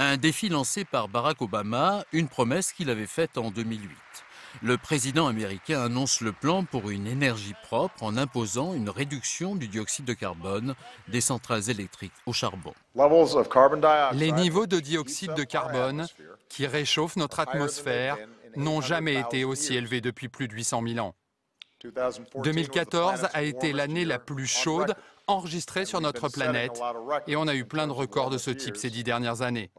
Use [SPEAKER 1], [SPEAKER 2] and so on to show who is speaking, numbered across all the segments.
[SPEAKER 1] Un défi lancé par Barack Obama, une promesse qu'il avait faite en 2008. Le président américain annonce le plan pour une énergie propre en imposant une réduction du dioxyde de carbone des centrales électriques au charbon.
[SPEAKER 2] Les niveaux de dioxyde de carbone, qui réchauffent notre atmosphère, n'ont jamais été aussi élevés depuis plus de 800 000 ans. 2014 a été l'année la plus chaude enregistrée sur notre planète et on a eu plein de records de ce type ces 10 dernières années.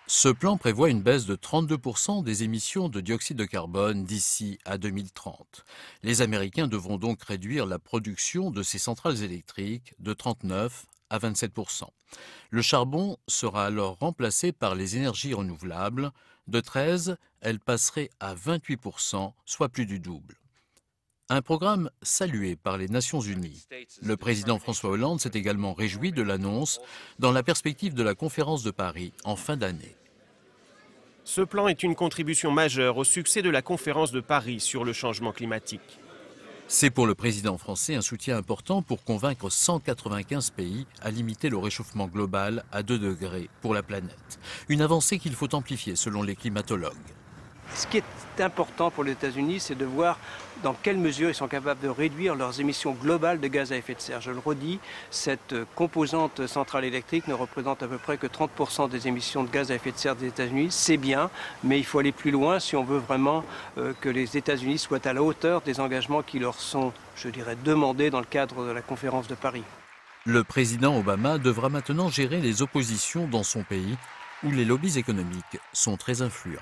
[SPEAKER 1] Ce plan prévoit une baisse de 32% des émissions de dioxyde de carbone d'ici à 2030. Les Américains devront donc réduire la production de ces centrales électriques de 39 à 27%. Le charbon sera alors remplacé par les énergies renouvelables. De 13, elle passerait à 28%, soit plus du double. Un programme salué par les Nations Unies. Le président François Hollande s'est également réjoui de l'annonce dans la perspective de la conférence de Paris en fin d'année.
[SPEAKER 3] Ce plan est une contribution majeure au succès de la conférence de Paris sur le changement climatique.
[SPEAKER 1] C'est pour le président français un soutien important pour convaincre 195 pays à limiter le réchauffement global à 2 degrés pour la planète. Une avancée qu'il faut amplifier selon les climatologues.
[SPEAKER 4] Ce qui est important pour les États-Unis, c'est de voir dans quelle mesure ils sont capables de réduire leurs émissions globales de gaz à effet de serre. Je le redis, cette composante centrale électrique ne représente à peu près que 30% des émissions de gaz à effet de serre des États-Unis. C'est bien, mais il faut aller plus loin si on veut vraiment que les États-Unis soient à la hauteur des engagements qui leur sont, je dirais, demandés dans le cadre de la conférence de Paris.
[SPEAKER 1] Le président Obama devra maintenant gérer les oppositions dans son pays, où les lobbies économiques sont très influents.